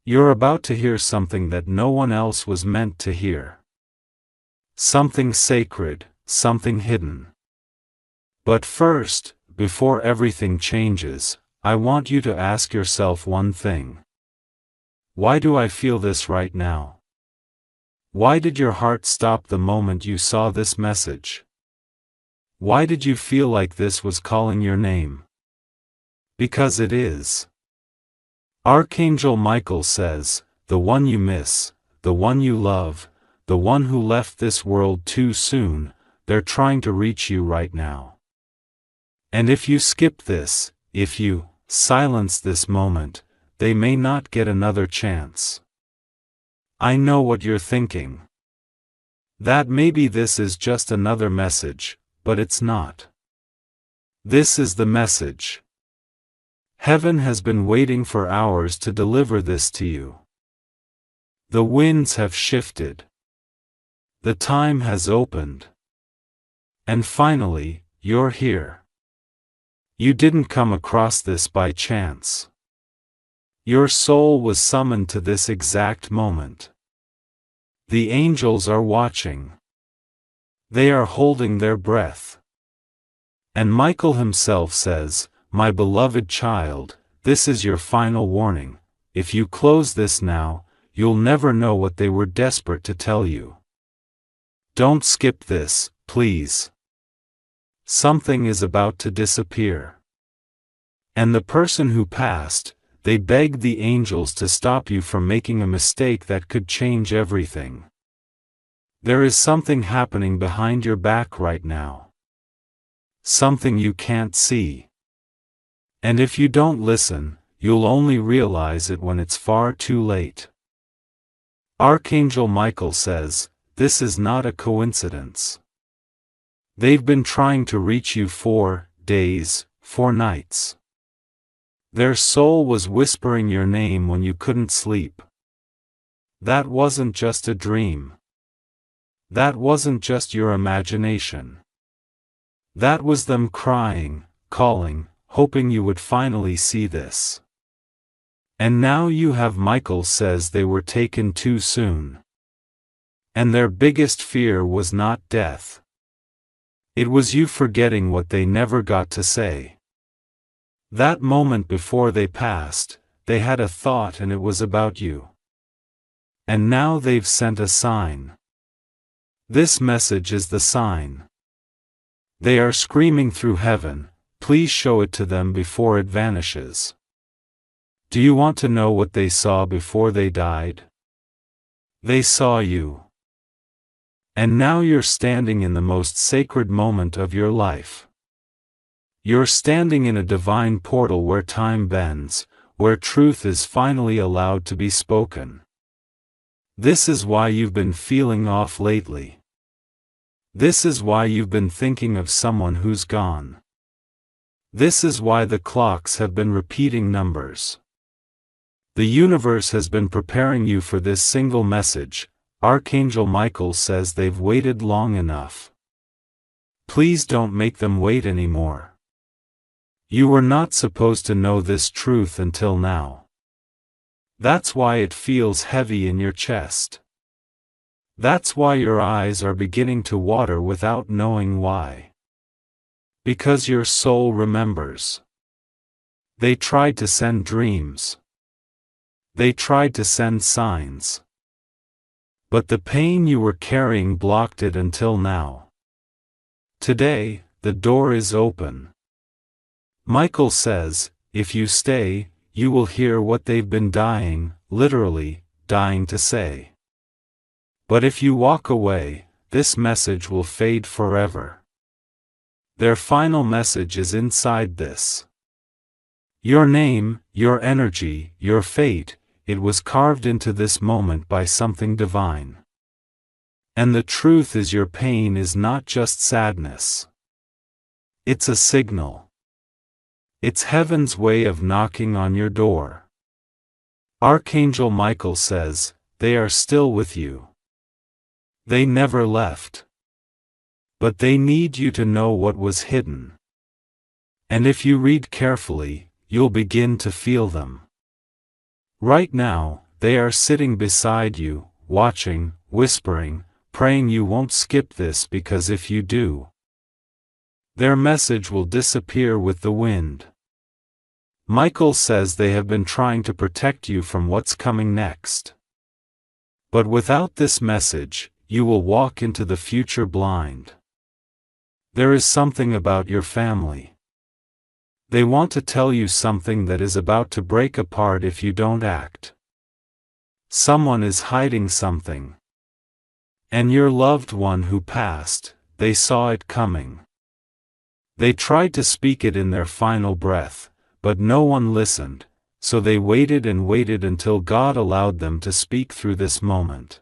You're about to hear something that no one else was meant to hear. Something sacred, something hidden. But first, before everything changes, I want you to ask yourself one thing. Why do I feel this right now? Why did your heart stop the moment you saw this message? Why did you feel like this was calling your name? Because it is. Archangel Michael says, the one you miss, the one you love, the one who left this world too soon, they're trying to reach you right now. And if you skip this, if you silence this moment, they may not get another chance. I know what you're thinking. That maybe this is just another message, but it's not. This is the message. Heaven has been waiting for hours to deliver this to you. The winds have shifted. The time has opened. And finally, you're here. You didn't come across this by chance. Your soul was summoned to this exact moment. The angels are watching. They are holding their breath. And Michael himself says, "My beloved child, this is your final warning. If you close this now, you'll never know what they were desperate to tell you. Don't skip this, please. Something is about to disappear." And the person who passed, they begged the angels to stop you from making a mistake that could change everything. There is something happening behind your back right now. Something you can't see. And if you don't listen, you'll only realize it when it's far too late. Archangel Michael says, this is not a coincidence. They've been trying to reach you for days, for nights. Their soul was whispering your name when you couldn't sleep. That wasn't just a dream. That wasn't just your imagination. That was them crying, calling, hoping you would finally see this. And now you have Michael says they were taken too soon. And their biggest fear was not death. It was you forgetting what they never got to say. That moment before they passed, they had a thought and it was about you. And now they've sent a sign. This message is the sign. They are screaming through heaven, please show it to them before it vanishes. Do you want to know what they saw before they died? They saw you. And now you're standing in the most sacred moment of your life. You're standing in a divine portal where time bends, where truth is finally allowed to be spoken. This is why you've been feeling off lately. This is why you've been thinking of someone who's gone. This is why the clocks have been repeating numbers. The universe has been preparing you for this single message. Archangel Michael says they've waited long enough. Please don't make them wait anymore. You were not supposed to know this truth until now. That's why it feels heavy in your chest. That's why your eyes are beginning to water without knowing why. Because your soul remembers. They tried to send dreams. They tried to send signs. But the pain you were carrying blocked it until now. Today, the door is open. Michael says, if you stay, you will hear what they've been dying, literally, dying to say. But if you walk away, this message will fade forever. Their final message is inside this. Your name, your energy, your fate, it was carved into this moment by something divine. And the truth is your pain is not just sadness. It's a signal. It's heaven's way of knocking on your door. Archangel Michael says, they are still with you. They never left. But they need you to know what was hidden. And if you read carefully, you'll begin to feel them. Right now, they are sitting beside you, watching, whispering, praying you won't skip this, because if you do, their message will disappear with the wind. Michael says they have been trying to protect you from what's coming next. But without this message, you will walk into the future blind. There is something about your family. They want to tell you something that is about to break apart if you don't act. Someone is hiding something. And your loved one who passed, they saw it coming. They tried to speak it in their final breath, but no one listened, so they waited and waited until God allowed them to speak through this moment.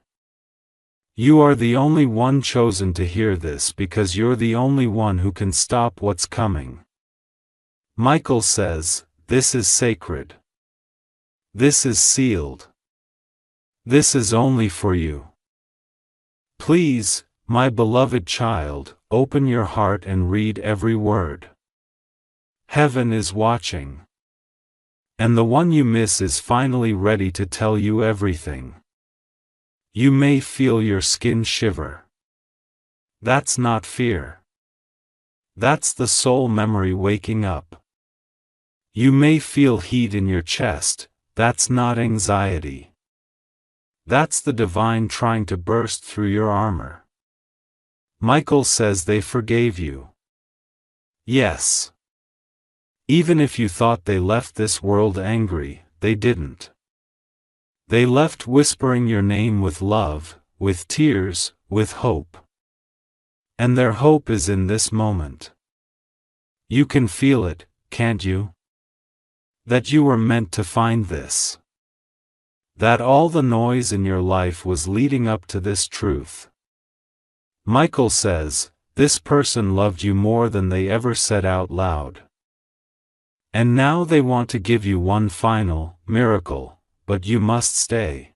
You are the only one chosen to hear this, because you're the only one who can stop what's coming. Michael says, this is sacred. This is sealed. This is only for you. Please, my beloved child, open your heart and read every word. Heaven is watching. And the one you miss is finally ready to tell you everything. You may feel your skin shiver. That's not fear. That's the soul memory waking up. You may feel heat in your chest. That's not anxiety. That's the divine trying to burst through your armor. Michael says they forgave you. Yes. Even if you thought they left this world angry, they didn't. They left whispering your name with love, with tears, with hope. And their hope is in this moment. You can feel it, can't you? That you were meant to find this. That all the noise in your life was leading up to this truth. Michael says, this person loved you more than they ever said out loud. And now they want to give you one final miracle, but you must stay.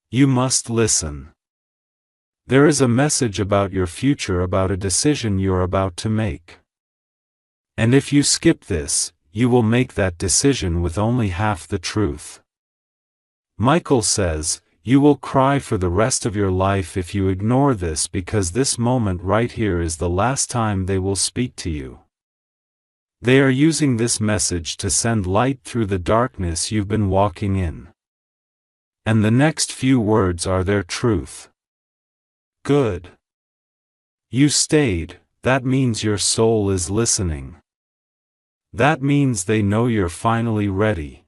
You must listen. There is a message about your future, about a decision you're about to make. And if you skip this, you will make that decision with only half the truth. Michael says, you will cry for the rest of your life if you ignore this, because this moment right here is the last time they will speak to you. They are using this message to send light through the darkness you've been walking in. And the next few words are their truth. Good. You stayed, that means your soul is listening. That means they know you're finally ready.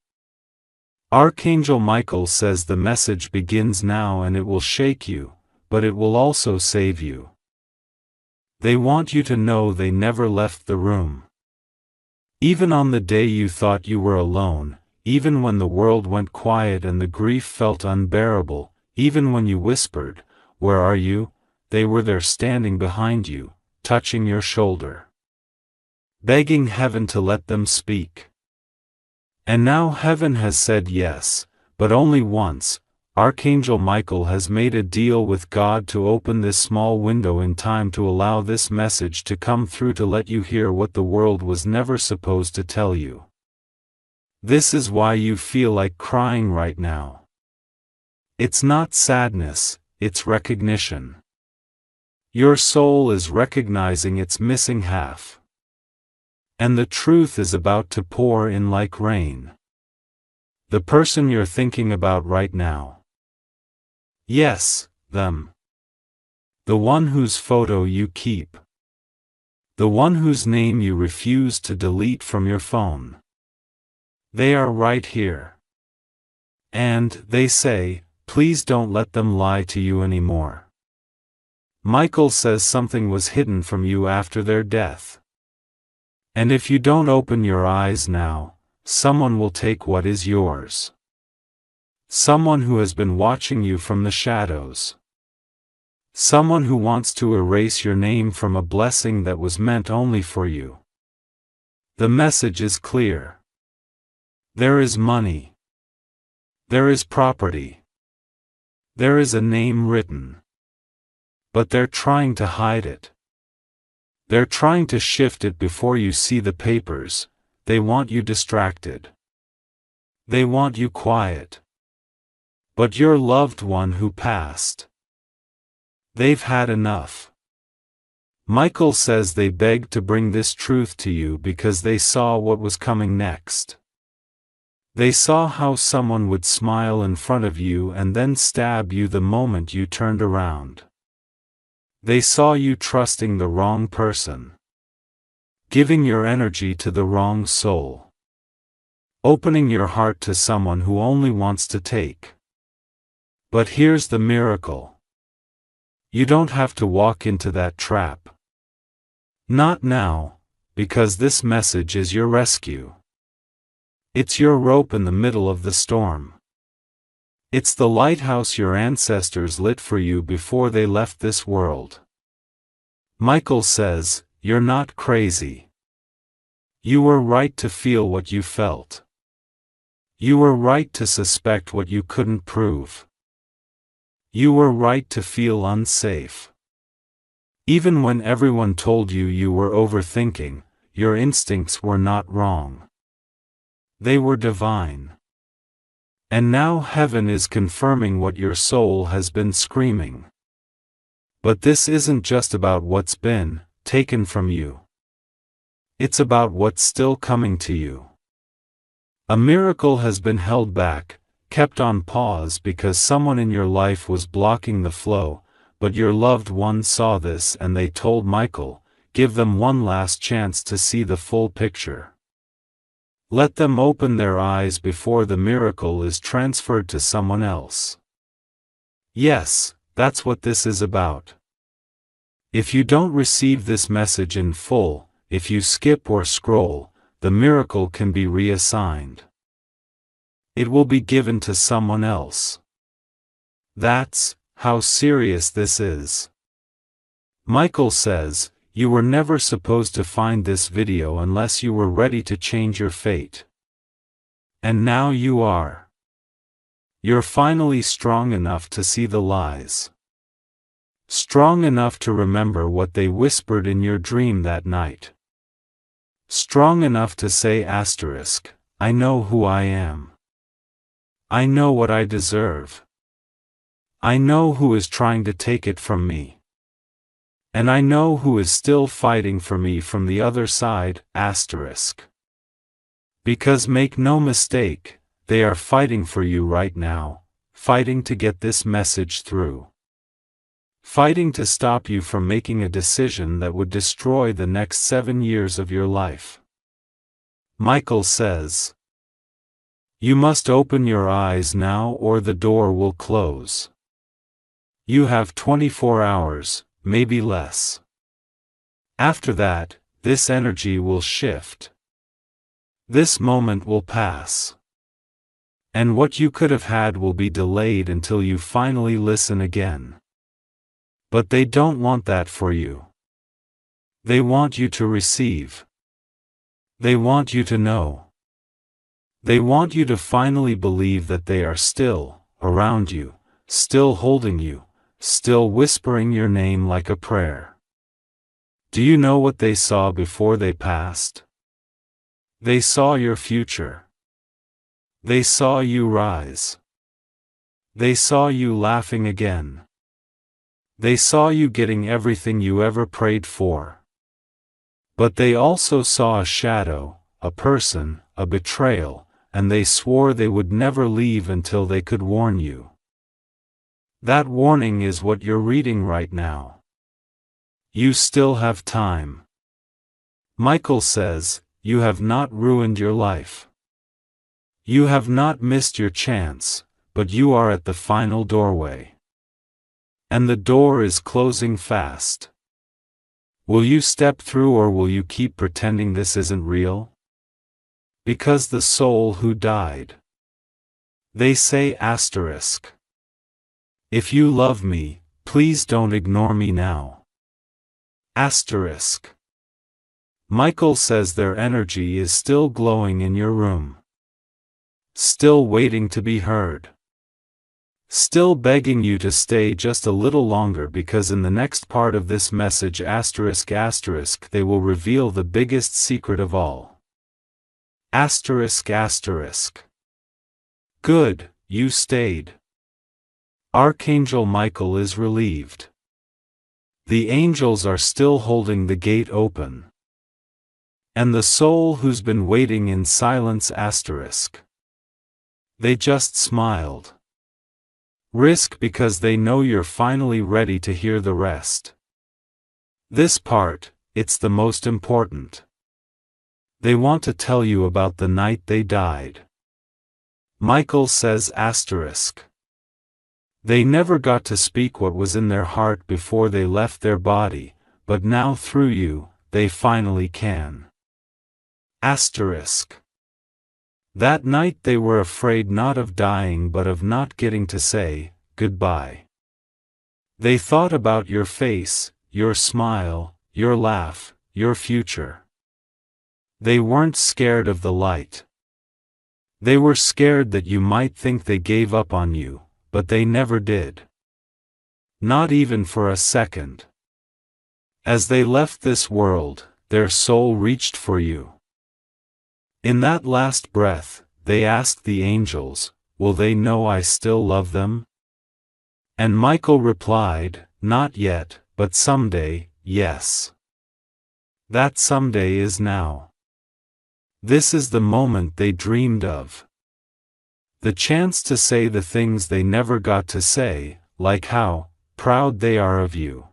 Archangel Michael says the message begins now, and it will shake you, but it will also save you. They want you to know they never left the room. Even on the day you thought you were alone, even when the world went quiet and the grief felt unbearable, even when you whispered, "Where are you?" they were there, standing behind you, touching your shoulder, begging heaven to let them speak. And now heaven has said yes, but only once. Archangel Michael has made a deal with God to open this small window in time to allow this message to come through, to let you hear what the world was never supposed to tell you. This is why you feel like crying right now. It's not sadness, it's recognition. Your soul is recognizing its missing half. And the truth is about to pour in like rain. The person you're thinking about right now. Yes, them. The one whose photo you keep. The one whose name you refuse to delete from your phone. They are right here. And they say, please don't let them lie to you anymore. Michael says something was hidden from you after their death. And if you don't open your eyes now, someone will take what is yours. Someone who has been watching you from the shadows. Someone who wants to erase your name from a blessing that was meant only for you. The message is clear. There is money. There is property. There is a name written. But they're trying to hide it. They're trying to shift it before you see the papers. They want you distracted. They want you quiet. But your loved one who passed. They've had enough. Michael says they begged to bring this truth to you because they saw what was coming next. They saw how someone would smile in front of you and then stab you the moment you turned around. They saw you trusting the wrong person. Giving your energy to the wrong soul. Opening your heart to someone who only wants to take. But here's the miracle. You don't have to walk into that trap. Not now, because this message is your rescue. It's your rope in the middle of the storm. It's the lighthouse your ancestors lit for you before they left this world. Michael says, you're not crazy. You were right to feel what you felt. You were right to suspect what you couldn't prove. You were right to feel unsafe. Even when everyone told you you were overthinking, your instincts were not wrong. They were divine. And now heaven is confirming what your soul has been screaming. But this isn't just about what's been taken from you. It's about what's still coming to you. A miracle has been held back, kept on pause because someone in your life was blocking the flow. But your loved one saw this and they told Michael, give them one last chance to see the full picture. Let them open their eyes before the miracle is transferred to someone else. Yes, that's what this is about. If you don't receive this message in full, if you skip or scroll, the miracle can be reassigned. It will be given to someone else. That's how serious this is. Michael says, you were never supposed to find this video unless you were ready to change your fate. And now you are. You're finally strong enough to see the lies. Strong enough to remember what they whispered in your dream that night. Strong enough to say asterisk, I know who I am. I know what I deserve. I know who is trying to take it from me. And I know who is still fighting for me from the other side, asterisk. Because make no mistake, they are fighting for you right now, fighting to get this message through. Fighting to stop you from making a decision that would destroy the next 7 years of your life. Michael says, you must open your eyes now or the door will close. You have 24 hours, maybe less. After that, this energy will shift. This moment will pass. And what you could have had will be delayed until you finally listen again. But they don't want that for you. They want you to receive. They want you to know. They want you to finally believe that they are still around you, still holding you, still whispering your name like a prayer. Do you know what they saw before they passed? They saw your future. They saw you rise. They saw you laughing again. They saw you getting everything you ever prayed for. But they also saw a shadow, a person, a betrayal, and they swore they would never leave until they could warn you. That warning is what you're reading right now. You still have time. Michael says, you have not ruined your life. You have not missed your chance, but you are at the final doorway. And the door is closing fast. Will you step through or will you keep pretending this isn't real? Because the soul who died. They say asterisk. If you love me, please don't ignore me now. Asterisk. Michael says their energy is still glowing in your room. Still waiting to be heard. Still begging you to stay just a little longer because in the next part of this message asterisk asterisk they will reveal the biggest secret of all. Asterisk asterisk. Good, you stayed. Archangel Michael is relieved. The angels are still holding the gate open. And the soul who's been waiting in silence asterisk. They just smiled. Risk because they know you're finally ready to hear the rest. This part, it's the most important. They want to tell you about the night they died. Michael says asterisk. They never got to speak what was in their heart before they left their body, but now through you, they finally can. Asterisk. That night they were afraid not of dying but of not getting to say goodbye. They thought about your face, your smile, your laugh, your future. They weren't scared of the light. They were scared that you might think they gave up on you, but they never did. Not even for a second. As they left this world, their soul reached for you. In that last breath, they asked the angels, will they know I still love them? And Michael replied, not yet, but someday, yes. That someday is now. This is the moment they dreamed of. The chance to say the things they never got to say, like how proud they are of you.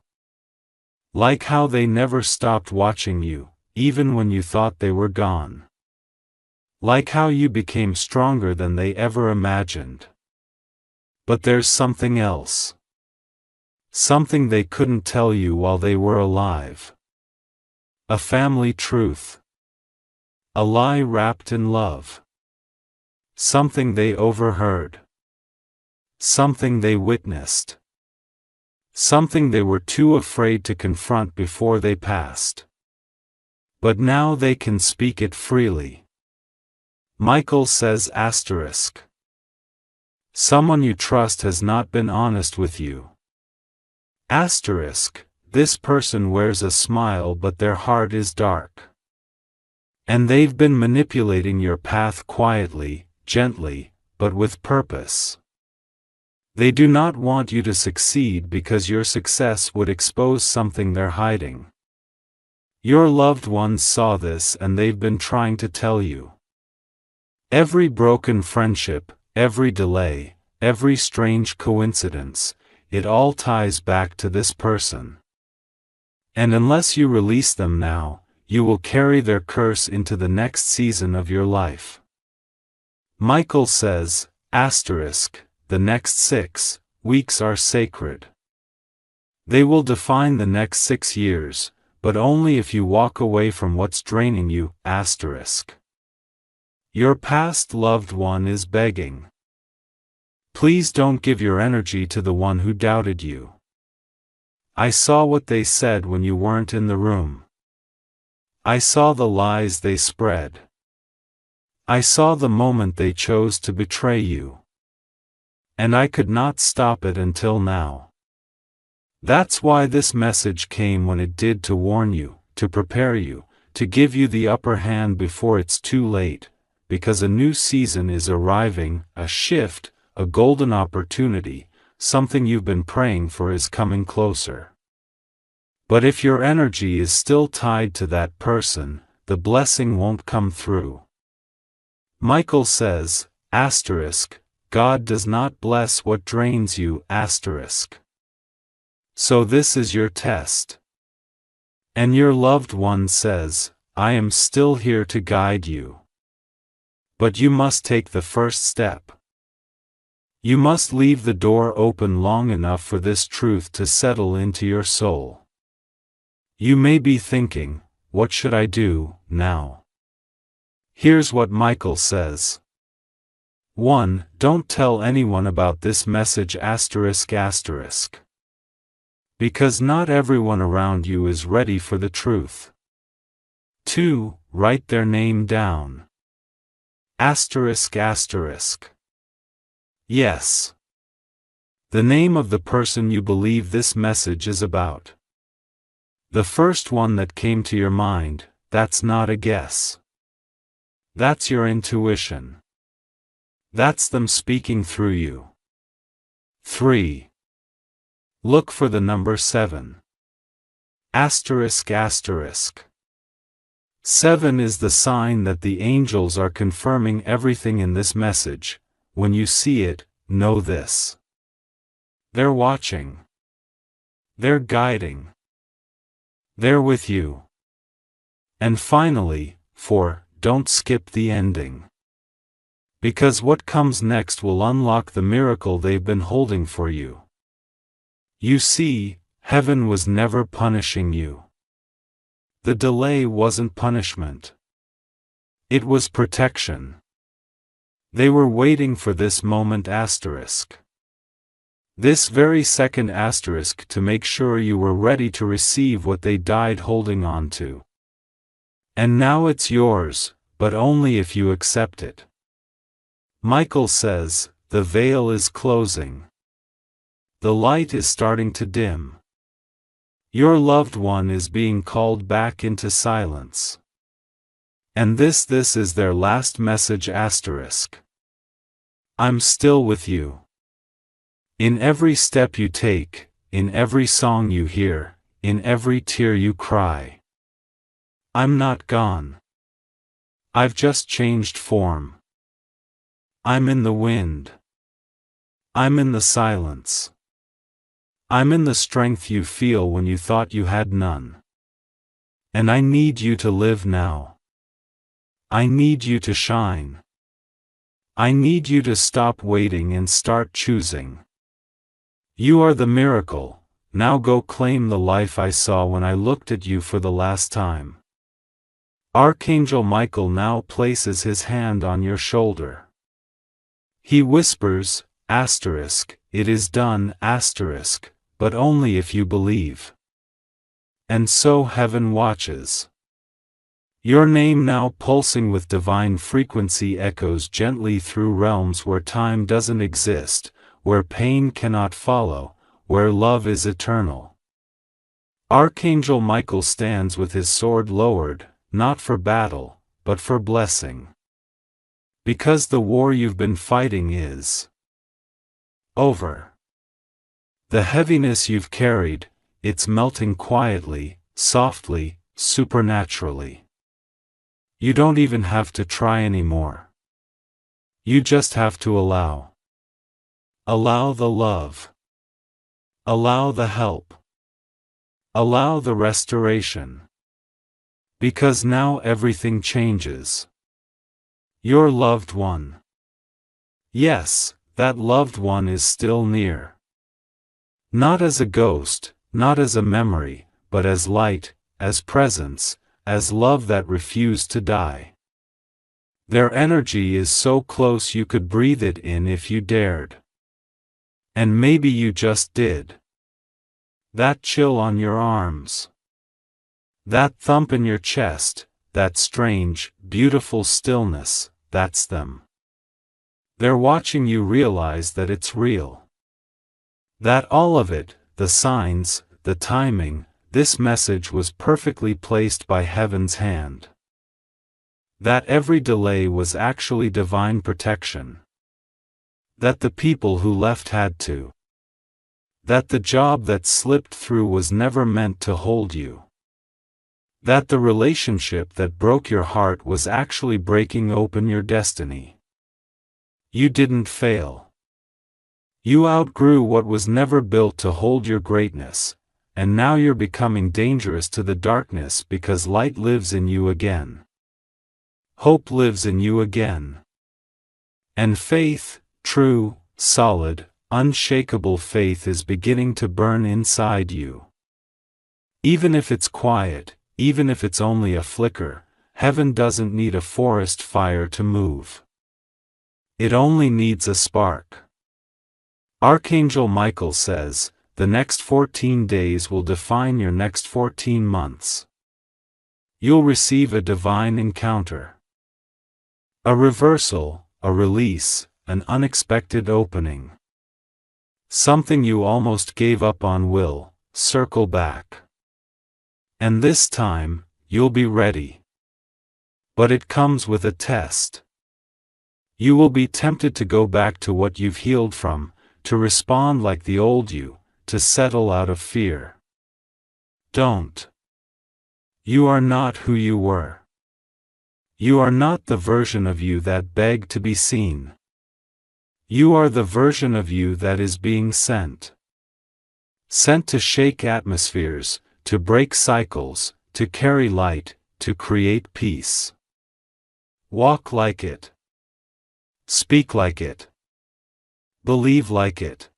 Like how they never stopped watching you, even when you thought they were gone. Like how you became stronger than they ever imagined. But there's something else. Something they couldn't tell you while they were alive. A family truth. A lie wrapped in love. Something they overheard. Something they witnessed. Something they were too afraid to confront before they passed. But now they can speak it freely. Michael says asterisk. Someone you trust has not been honest with you. Asterisk, this person wears a smile but their heart is dark. And they've been manipulating your path quietly, gently, but with purpose. They do not want you to succeed because your success would expose something they're hiding. Your loved ones saw this and they've been trying to tell you. Every broken friendship, every delay, every strange coincidence, it all ties back to this person. And unless you release them now, you will carry their curse into the next season of your life. Michael says, asterisk, the next 6 weeks are sacred. They will define the next 6 years, but only if you walk away from what's draining you, asterisk. Your past loved one is begging. Please don't give your energy to the one who doubted you. I saw what they said when you weren't in the room. I saw the lies they spread. I saw the moment they chose to betray you. And I could not stop it until now. That's why this message came when it did, to warn you, to prepare you, to give you the upper hand before it's too late, because a new season is arriving, a shift, a golden opportunity, something you've been praying for is coming closer. But if your energy is still tied to that person, the blessing won't come through. Michael says, asterisk, God does not bless what drains you, asterisk. So this is your test. And your loved one says, I am still here to guide you. But you must take the first step. You must leave the door open long enough for this truth to settle into your soul. You may be thinking, what should I do now? Here's what Michael says. 1. Don't tell anyone about this message asterisk. Because not everyone around you is ready for the truth. 2. Write their name down. Asterisk. Yes. The name of the person you believe this message is about. The first one that came to your mind, that's not a guess. That's your intuition. That's them speaking through you. 3. Look for the number 7. Asterisk asterisk. 7 is the sign that the angels are confirming everything in this message. When you see it, know this. They're watching. They're guiding. They're with you. And finally, 4, don't skip the ending. Because what comes next will unlock the miracle they've been holding for you. You see, heaven was never punishing you. The delay wasn't punishment. It was protection. They were waiting for this moment asterisk. This very second asterisk to make sure you were ready to receive what they died holding on to. And now it's yours, but only if you accept it. Michael says, the veil is closing. The light is starting to dim. Your loved one is being called back into silence. And this is their last message asterisk. I'm still with you. In every step you take, in every song you hear, in every tear you cry. I'm not gone. I've just changed form. I'm in the wind. I'm in the silence. I'm in the strength you feel when you thought you had none. And I need you to live now. I need you to shine. I need you to stop waiting and start choosing. You are the miracle, now go claim the life I saw when I looked at you for the last time. Archangel Michael now places his hand on your shoulder. He whispers, asterisk, it is done, asterisk, but only if you believe. And so heaven watches. Your name now pulsing with divine frequency echoes gently through realms where time doesn't exist, where pain cannot follow, where love is eternal. Archangel Michael stands with his sword lowered, not for battle, but for blessing. Because the war you've been fighting is over. The heaviness you've carried, it's melting quietly, softly, supernaturally. You don't even have to try anymore. You just have to allow. Allow the love. Allow the help. Allow the restoration. Because now everything changes. Your loved one. Yes, that loved one is still near. Not as a ghost, not as a memory, but as light, as presence, as love that refused to die. Their energy is so close you could breathe it in if you dared. And maybe you just did. That chill on your arms. That thump in your chest, that strange, beautiful stillness, that's them. They're watching you realize that it's real. That all of it, the signs, the timing, this message was perfectly placed by heaven's hand. That every delay was actually divine protection. That the people who left had to. That the job that slipped through was never meant to hold you. That the relationship that broke your heart was actually breaking open your destiny. You didn't fail. You outgrew what was never built to hold your greatness, and now you're becoming dangerous to the darkness because light lives in you again. Hope lives in you again. And faith, true, solid, unshakable faith is beginning to burn inside you. Even if it's quiet, even if it's only a flicker, heaven doesn't need a forest fire to move. It only needs a spark. Archangel Michael says, the next 14 days will define your next 14 months. You'll receive a divine encounter. A reversal, a release, an unexpected opening. Something you almost gave up on will circle back. And this time, you'll be ready. But it comes with a test. You will be tempted to go back to what you've healed from, to respond like the old you, to settle out of fear. Don't. You are not who you were. You are not the version of you that begged to be seen. You are the version of you that is being sent. Sent to shake atmospheres, to break cycles, to carry light, to create peace. Walk like it. Speak like it. Believe like it.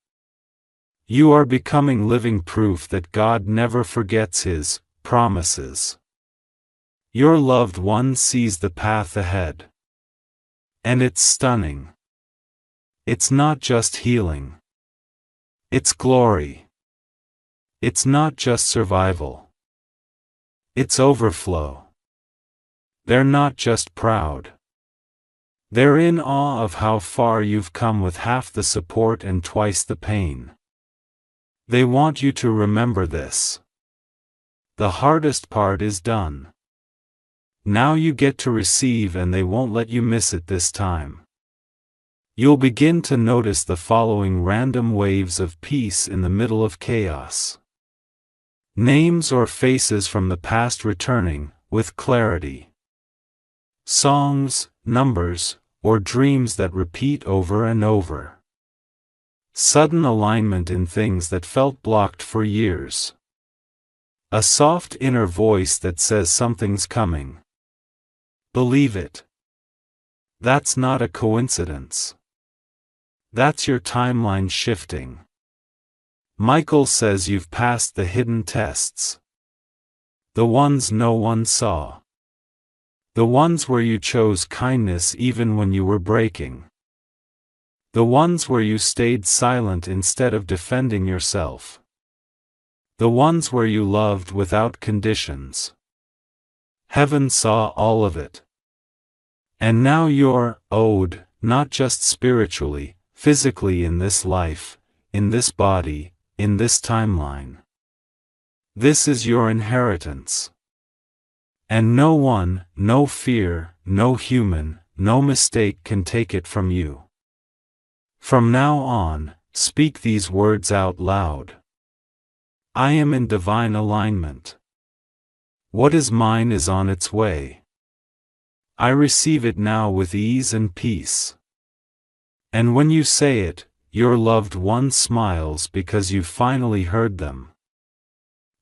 You are becoming living proof that God never forgets His promises. Your loved one sees the path ahead. And it's stunning. It's not just healing. It's glory. It's not just survival. It's overflow. They're not just proud. They're in awe of how far you've come with half the support and twice the pain. They want you to remember this. The hardest part is done. Now you get to receive, and they won't let you miss it this time. You'll begin to notice the following random waves of peace in the middle of chaos. Names or faces from the past returning, with clarity. Songs, numbers, or dreams that repeat over and over. Sudden alignment in things that felt blocked for years. A soft inner voice that says something's coming. Believe it. That's not a coincidence. That's your timeline shifting. Michael says you've passed the hidden tests. The ones no one saw. The ones where you chose kindness even when you were breaking. The ones where you stayed silent instead of defending yourself. The ones where you loved without conditions. Heaven saw all of it. And now you're owed, not just spiritually, physically in this life, in this body, in this timeline. This is your inheritance. And no one, no fear, no human, no mistake can take it from you. From now on, speak these words out loud. I am in divine alignment. What is mine is on its way. I receive it now with ease and peace. And when you say it, your loved one smiles because you finally heard them.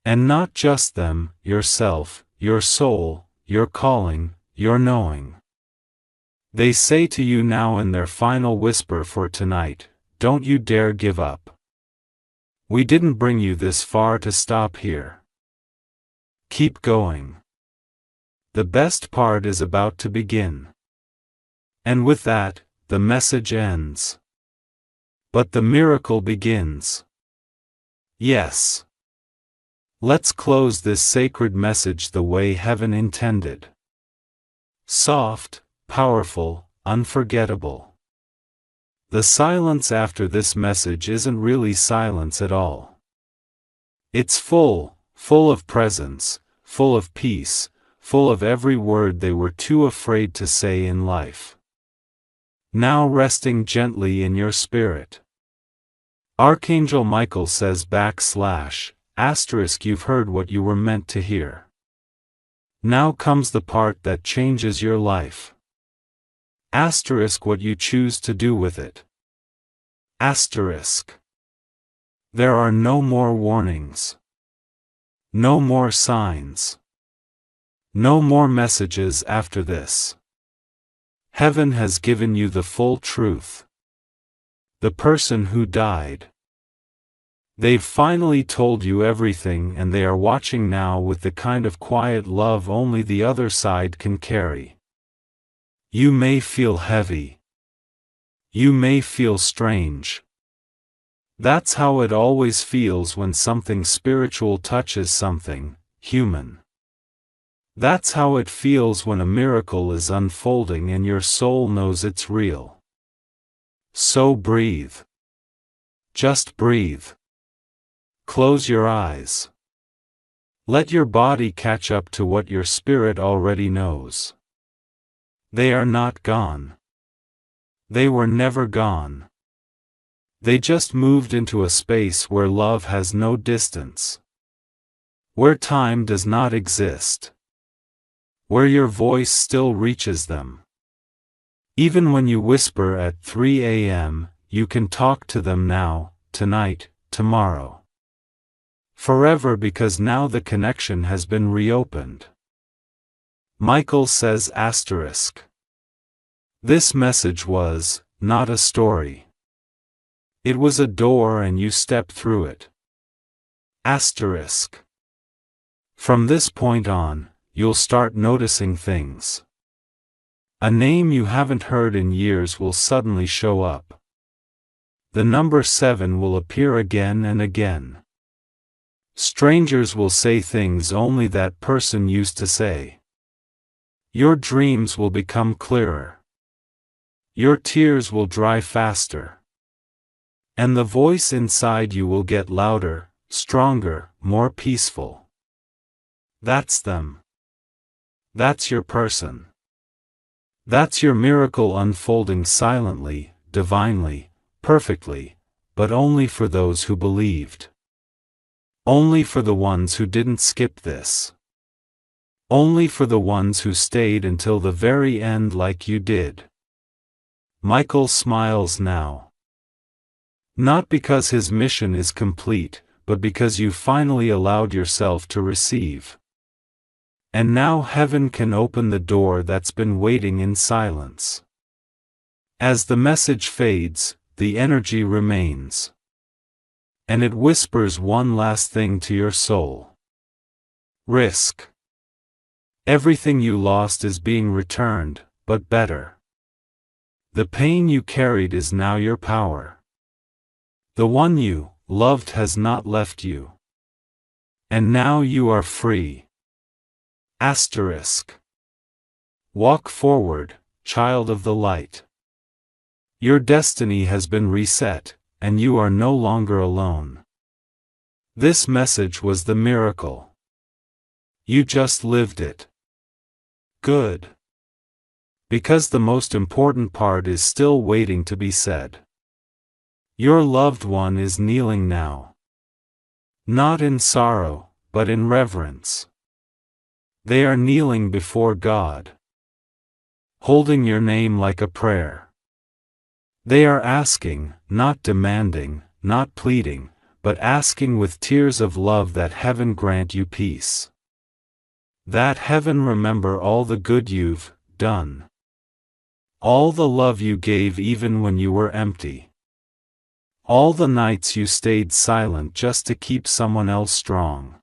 And not just them, yourself, your soul, your calling, your knowing. They say to you now in their final whisper for tonight, don't you dare give up. We didn't bring you this far to stop here. Keep going. The best part is about to begin. And with that, the message ends. But the miracle begins. Yes. Let's close this sacred message the way heaven intended. Soft, powerful, unforgettable. The silence after this message isn't really silence at all. It's full of presence, full of peace, full of every word they were too afraid to say in life. Now resting gently in your spirit. Archangel Michael says ***, you've heard what you were meant to hear. Now comes the part that changes your life. **, what you choose to do with it. **. There are no more warnings. No more signs. No more messages after this. Heaven has given you the full truth. The person who died. They've finally told you everything, and they are watching now with the kind of quiet love only the other side can carry. You may feel heavy. You may feel strange. That's how it always feels when something spiritual touches something human. That's how it feels when a miracle is unfolding and your soul knows it's real. So breathe. Just breathe. Close your eyes. Let your body catch up to what your spirit already knows. They are not gone. They were never gone. They just moved into a space where love has no distance. Where time does not exist. Where your voice still reaches them. Even when you whisper at 3 a.m., you can talk to them now, tonight, tomorrow. Forever, because now the connection has been reopened. Michael says asterisk. This message was not a story. It was a door and you stepped through it. Asterisk. From this point on, you'll start noticing things. A name you haven't heard in years will suddenly show up. The number 7 will appear again and again. Strangers will say things only that person used to say. Your dreams will become clearer. Your tears will dry faster. And the voice inside you will get louder, stronger, more peaceful. That's them. That's your person. That's your miracle unfolding silently, divinely, perfectly, but only for those who believed. Only for the ones who didn't skip this. Only for the ones who stayed until the very end like you did. Michael smiles now. Not because his mission is complete, but because you finally allowed yourself to receive. And now heaven can open the door that's been waiting in silence. As the message fades, the energy remains. And it whispers one last thing to your soul. Risk. Everything you lost is being returned, but better. The pain you carried is now your power. The one you loved has not left you. And now you are free. Asterisk. Walk forward, child of the light. Your destiny has been reset, and you are no longer alone. This message was the miracle. You just lived it. Good. Because the most important part is still waiting to be said. Your loved one is kneeling now. Not in sorrow, but in reverence. They are kneeling before God. Holding your name like a prayer. They are asking, not demanding, not pleading, but asking with tears of love that heaven grant you peace. That heaven remember all the good you've done. All the love you gave even when you were empty. All the nights you stayed silent just to keep someone else strong.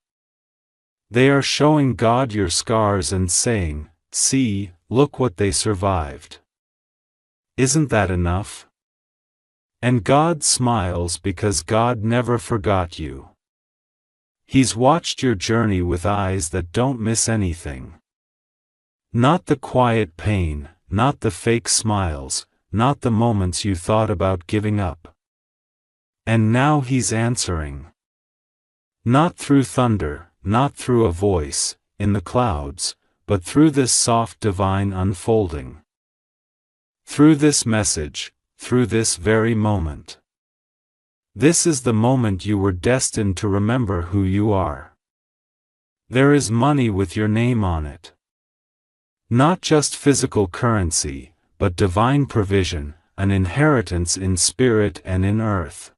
They are showing God your scars and saying, see, look what they survived. Isn't that enough? And God smiles because God never forgot you. He's watched your journey with eyes that don't miss anything. Not the quiet pain, not the fake smiles, not the moments you thought about giving up. And now He's answering. Not through thunder, not through a voice, in the clouds, but through this soft divine unfolding. Through this message, through this very moment. This is the moment you were destined to remember who you are. There is money with your name on it. Not just physical currency, but divine provision, an inheritance in spirit and in earth.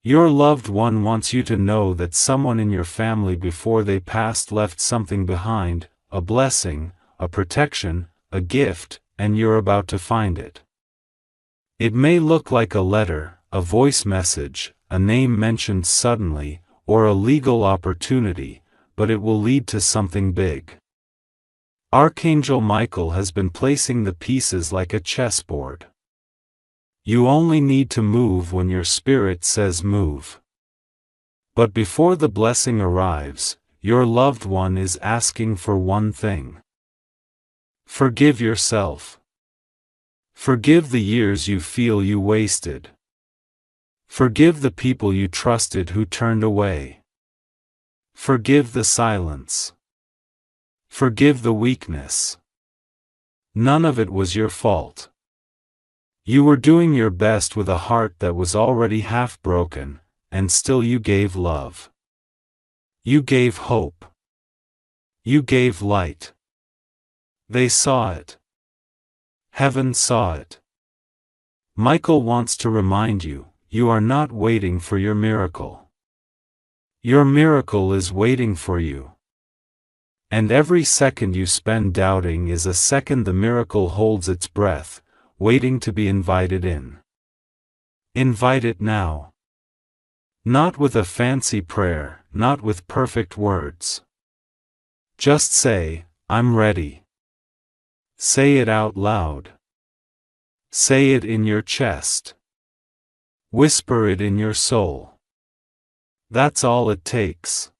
Your loved one wants you to know that someone in your family before they passed left something behind, a blessing, a protection, a gift, and you're about to find it. It may look like a letter, a voice message, a name mentioned suddenly, or a legal opportunity, but it will lead to something big. Archangel Michael has been placing the pieces like a chessboard. You only need to move when your spirit says move. But before the blessing arrives, your loved one is asking for one thing. Forgive yourself. Forgive the years you feel you wasted. Forgive the people you trusted who turned away. Forgive the silence. Forgive the weakness. None of it was your fault. You were doing your best with a heart that was already half broken, and still you gave love. You gave hope. You gave light. They saw it. Heaven saw it. Michael wants to remind you, you are not waiting for your miracle. Your miracle is waiting for you. And every second you spend doubting is a second the miracle holds its breath, waiting to be invited in. Invite it now. Not with a fancy prayer, not with perfect words. Just say, I'm ready. Say it out loud. Say it in your chest. Whisper it in your soul. That's all it takes.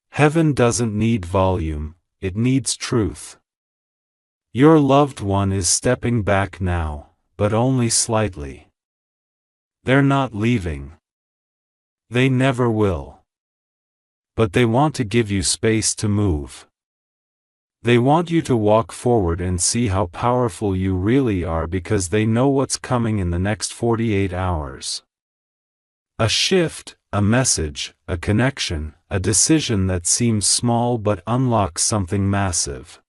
Heaven doesn't need volume, it needs truth. Your loved one is stepping back now, but only slightly. They're not leaving. They never will. But they want to give you space to move. They want you to walk forward and see how powerful you really are because they know what's coming in the next 48 hours. A shift, a message, a connection, a decision that seems small but unlocks something massive.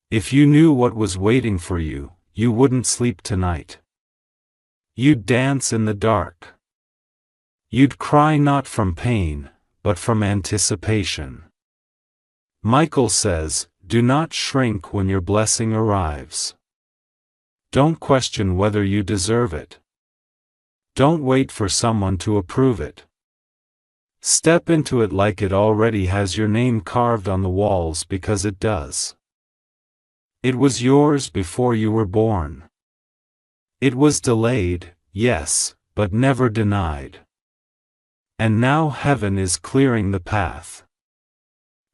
If you knew what was waiting for you, you wouldn't sleep tonight. You'd dance in the dark. You'd cry not from pain, but from anticipation. Michael says, do not shrink when your blessing arrives. Don't question whether you deserve it. Don't wait for someone to approve it. Step into it like it already has your name carved on the walls because it does. It was yours before you were born. It was delayed, yes, but never denied. And now heaven is clearing the path.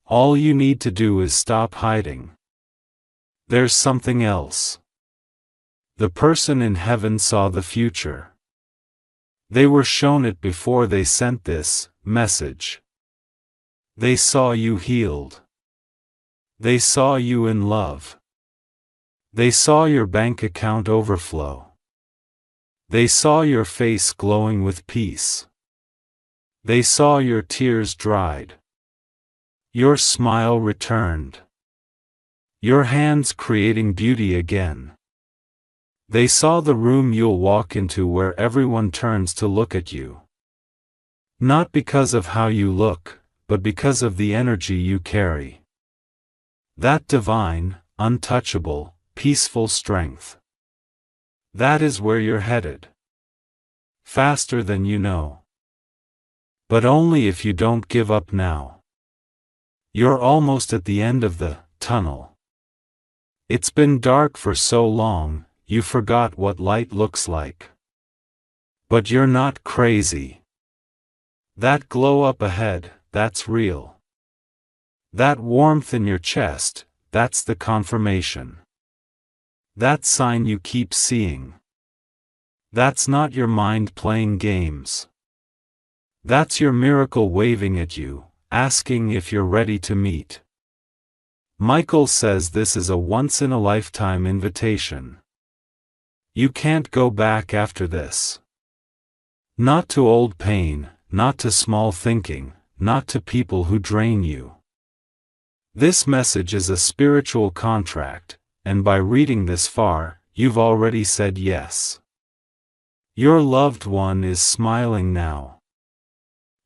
All you need to do is stop hiding. There's something else. The person in heaven saw the future. They were shown it before they sent this message. They saw you healed. They saw you in love. They saw your bank account overflow. They saw your face glowing with peace. They saw your tears dried. Your smile returned. Your hands creating beauty again. They saw the room you'll walk into where everyone turns to look at you. Not because of how you look, but because of the energy you carry. That divine, untouchable, peaceful strength. That is where you're headed. Faster than you know. But only if you don't give up now. You're almost at the end of the tunnel. It's been dark for so long, you forgot what light looks like. But you're not crazy. That glow up ahead, that's real. That warmth in your chest, that's the confirmation. That sign you keep seeing. That's not your mind playing games. That's your miracle waving at you, asking if you're ready to meet. Michael says this is a once-in-a-lifetime invitation. You can't go back after this. Not to old pain, not to small thinking, not to people who drain you. This message is a spiritual contract, and by reading this far, you've already said yes. Your loved one is smiling now.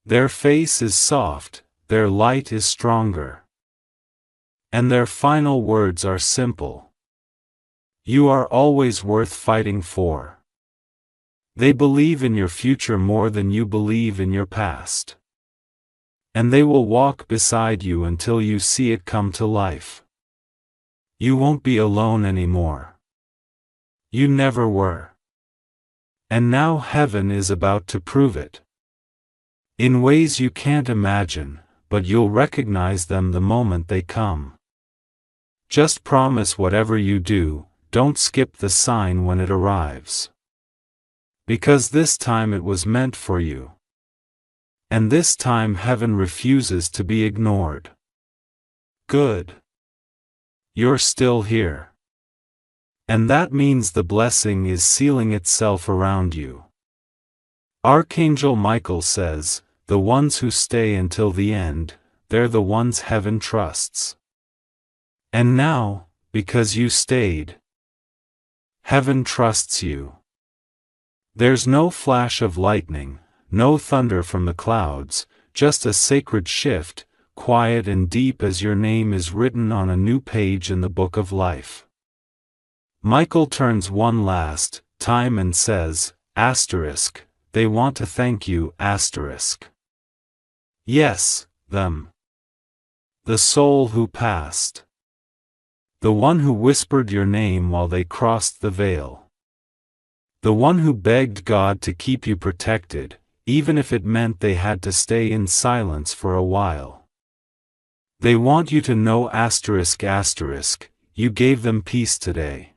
Their face is soft, their light is stronger. And their final words are simple. You are always worth fighting for. They believe in your future more than you believe in your past. And they will walk beside you until you see it come to life. You won't be alone anymore. You never were. And now heaven is about to prove it. In ways you can't imagine, but you'll recognize them the moment they come. Just promise whatever you do, don't skip the sign when it arrives. Because this time it was meant for you. And this time heaven refuses to be ignored. Good. You're still here. And that means the blessing is sealing itself around you. Archangel Michael says, the ones who stay until the end, they're the ones heaven trusts. And now, because you stayed, heaven trusts you. There's no flash of lightning, no thunder from the clouds, just a sacred shift, quiet and deep as your name is written on a new page in the book of life. Michael turns one last time and says, asterisk, they want to thank you, asterisk. Yes, them. The soul who passed. The one who whispered your name while they crossed the veil. The one who begged God to keep you protected, even if it meant they had to stay in silence for a while. They want you to know asterisk asterisk, you gave them peace today.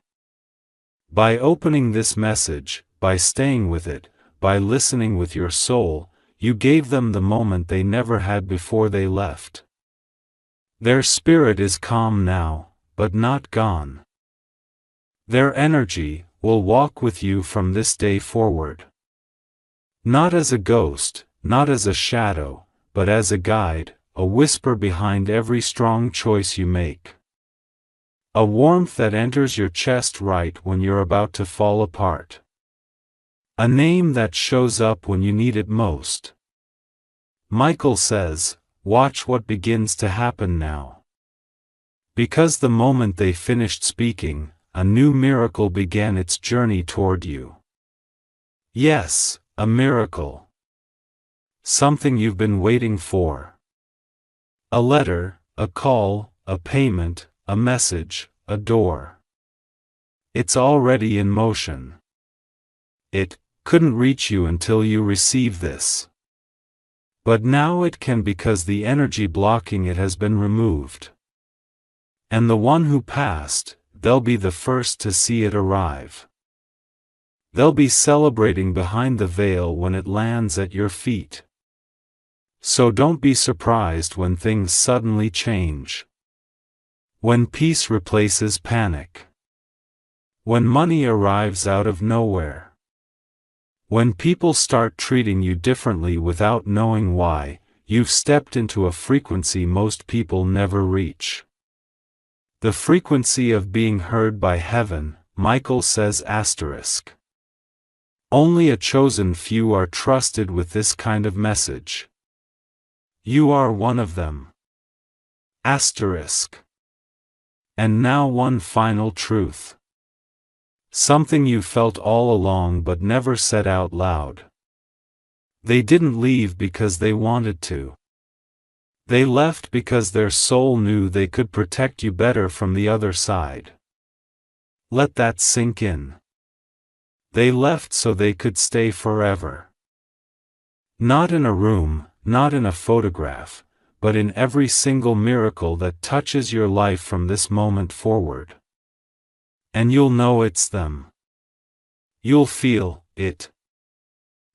By opening this message, by staying with it, by listening with your soul, you gave them the moment they never had before they left. Their spirit is calm now, but not gone. Their energy will walk with you from this day forward. Not as a ghost, not as a shadow, but as a guide, a whisper behind every strong choice you make. A warmth that enters your chest right when you're about to fall apart. A name that shows up when you need it most. Michael says, watch what begins to happen now. Because the moment they finished speaking, a new miracle began its journey toward you. Yes, a miracle. Something you've been waiting for. A letter, a call, a payment, a message, a door. It's already in motion. It couldn't reach you until you receive this. But now it can because the energy blocking it has been removed. And the one who passed, they'll be the first to see it arrive. They'll be celebrating behind the veil when it lands at your feet. So don't be surprised when things suddenly change. When peace replaces panic. When money arrives out of nowhere. When people start treating you differently without knowing why, you've stepped into a frequency most people never reach. The frequency of being heard by heaven, Michael says asterisk. Only a chosen few are trusted with this kind of message. You are one of them. Asterisk. And now one final truth. Something you felt all along but never said out loud. They didn't leave because they wanted to. They left because their soul knew they could protect you better from the other side. Let that sink in. They left so they could stay forever. Not in a room, not in a photograph, but in every single miracle that touches your life from this moment forward. And you'll know it's them. You'll feel it.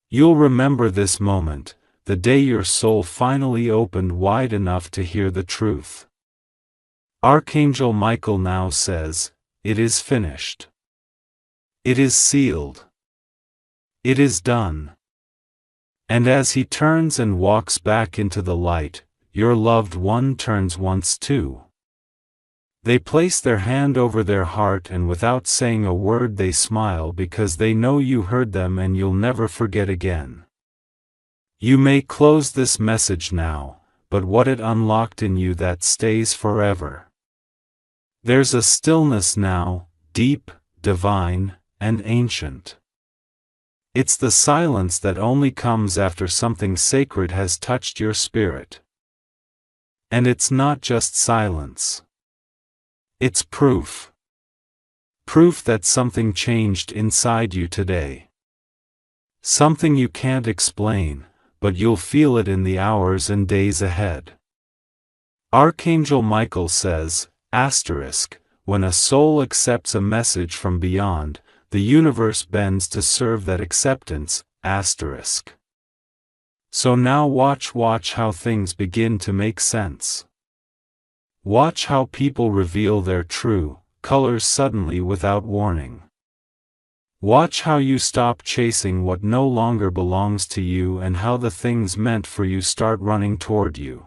You'll remember this moment, the day your soul finally opened wide enough to hear the truth. Archangel Michael now says, it is finished. It is sealed. It is done. And as he turns and walks back into the light, your loved one turns once too. They place their hand over their heart and without saying a word they smile because they know you heard them and you'll never forget again. You may close this message now, but what it unlocked in you that stays forever. There's a stillness now, deep, divine, and ancient. It's the silence that only comes after something sacred has touched your spirit. And it's not just silence. It's proof. Proof that something changed inside you today. Something you can't explain, but you'll feel it in the hours and days ahead. Archangel Michael says, asterisk, when a soul accepts a message from beyond, the universe bends to serve that acceptance, asterisk. So now watch how things begin to make sense. Watch how people reveal their true colors suddenly without warning. Watch how you stop chasing what no longer belongs to you and how the things meant for you start running toward you.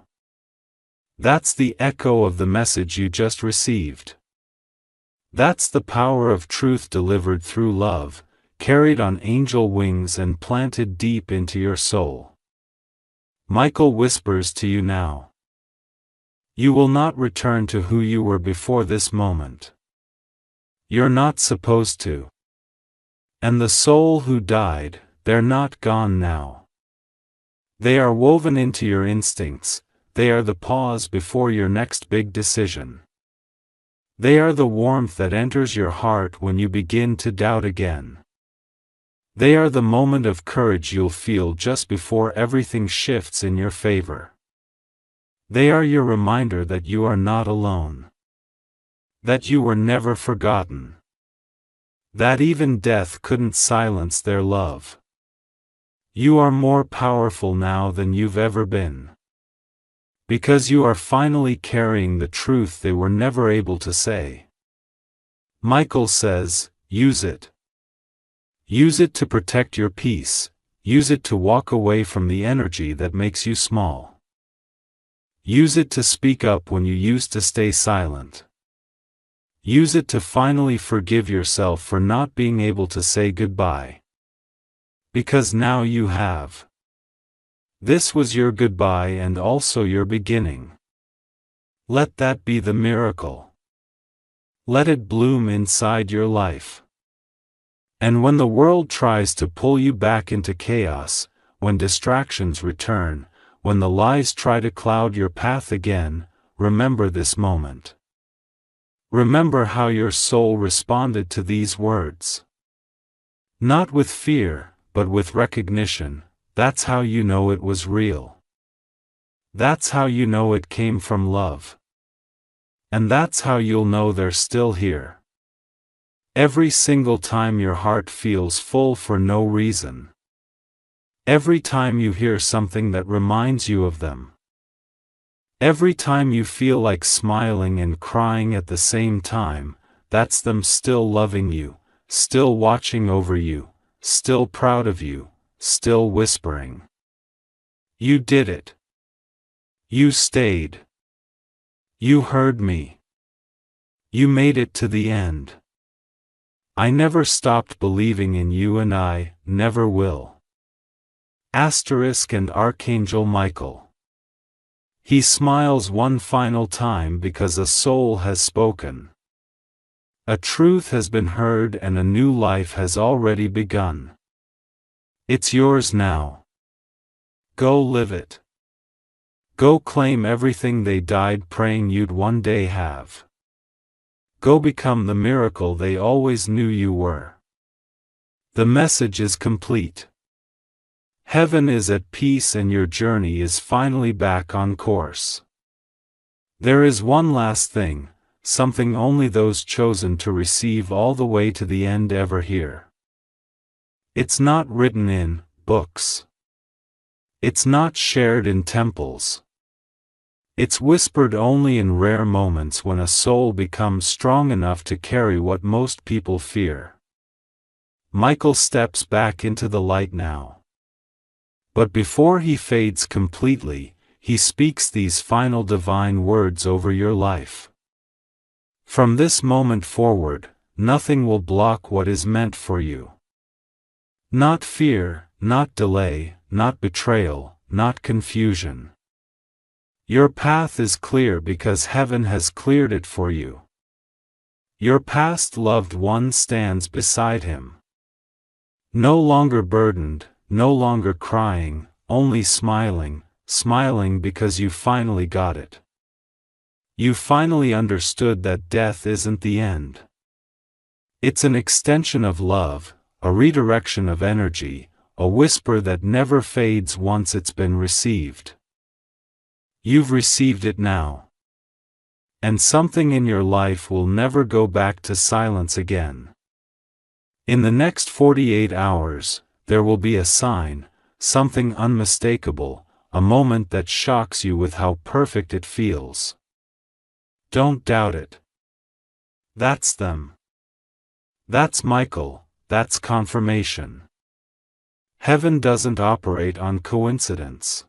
That's the echo of the message you just received. That's the power of truth delivered through love, carried on angel wings and planted deep into your soul. Michael whispers to you now. You will not return to who you were before this moment. You're not supposed to. And the soul who died, they're not gone now. They are woven into your instincts, they are the pause before your next big decision. They are the warmth that enters your heart when you begin to doubt again. They are the moment of courage you'll feel just before everything shifts in your favor. They are your reminder that you are not alone. That you were never forgotten. That even death couldn't silence their love. You are more powerful now than you've ever been. Because you are finally carrying the truth they were never able to say. Michael says, use it. Use it to protect your peace, use it to walk away from the energy that makes you small. Use it to speak up when you used to stay silent. Use it to finally forgive yourself for not being able to say goodbye. Because now you have. This was your goodbye and also your beginning. Let that be the miracle. Let it bloom inside your life. And when the world tries to pull you back into chaos, when distractions return, when the lies try to cloud your path again, remember this moment. Remember how your soul responded to these words. Not with fear, but with recognition. That's how you know it was real. That's how you know it came from love. And that's how you'll know they're still here. Every single time your heart feels full for no reason. Every time you hear something that reminds you of them. Every time you feel like smiling and crying at the same time, that's them still loving you, still watching over you, still proud of you, still whispering. You did it. You stayed. You heard me. You made it to the end. I never stopped believing in you and I never will. Asterisk and Archangel Michael. He smiles one final time because a soul has spoken. A truth has been heard and a new life has already begun. It's yours now. Go live it. Go claim everything they died praying you'd one day have. Go become the miracle they always knew you were. The message is complete. Heaven is at peace and your journey is finally back on course. There is one last thing, something only those chosen to receive all the way to the end ever hear. It's not written in books. It's not shared in temples. It's whispered only in rare moments when a soul becomes strong enough to carry what most people fear. Michael steps back into the light now. But before he fades completely, he speaks these final divine words over your life. From this moment forward, nothing will block what is meant for you. Not fear, not delay, not betrayal, not confusion. Your path is clear because heaven has cleared it for you. Your past loved one stands beside him. No longer burdened, no longer crying, only smiling, smiling because you finally got it. You finally understood that death isn't the end. It's an extension of love, a redirection of energy, a whisper that never fades once it's been received. You've received it now. And something in your life will never go back to silence again. In the next 48 hours, there will be a sign, something unmistakable, a moment that shocks you with how perfect it feels. Don't doubt it. That's them. That's Michael, that's confirmation. Heaven doesn't operate on coincidence.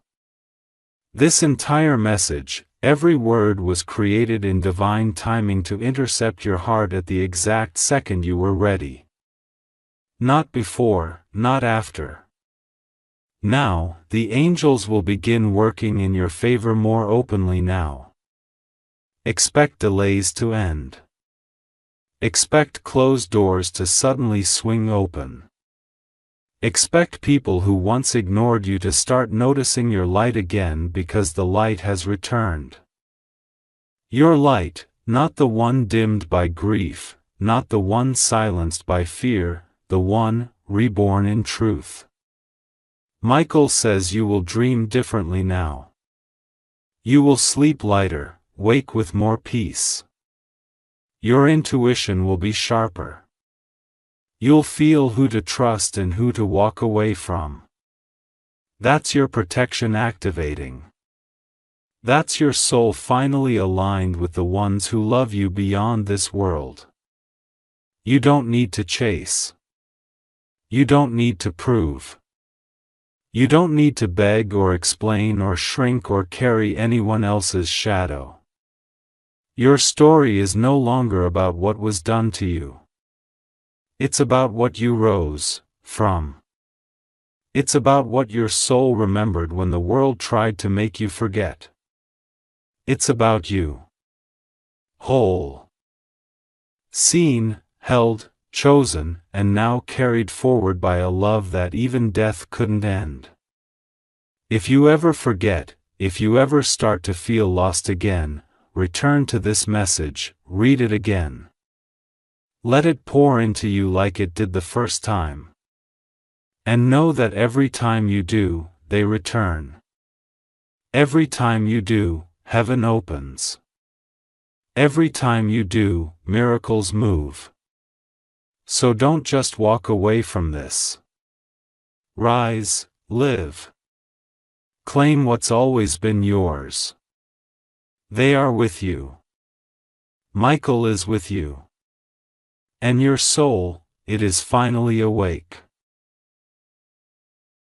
This entire message, every word was created in divine timing to intercept your heart at the exact second you were ready. Not before, not after. Now, the angels will begin working in your favor more openly now. Expect delays to end. Expect closed doors to suddenly swing open. Expect people who once ignored you to start noticing your light again because the light has returned. Your light, not the one dimmed by grief, not the one silenced by fear, the one reborn in truth. Michael says you will dream differently now. You will sleep lighter, wake with more peace. Your intuition will be sharper. You'll feel who to trust and who to walk away from. That's your protection activating. That's your soul finally aligned with the ones who love you beyond this world. You don't need to chase. You don't need to prove. You don't need to beg or explain or shrink or carry anyone else's shadow. Your story is no longer about what was done to you. It's about what you rose from. It's about what your soul remembered when the world tried to make you forget. It's about you. Whole. Seen, held, chosen, and now carried forward by a love that even death couldn't end. If you ever forget, if you ever start to feel lost again, return to this message, read it again. Let it pour into you like it did the first time. And know that every time you do, they return. Every time you do, heaven opens. Every time you do, miracles move. So don't just walk away from this. Rise, live. Claim what's always been yours. They are with you. Michael is with you. And your soul, it is finally awake.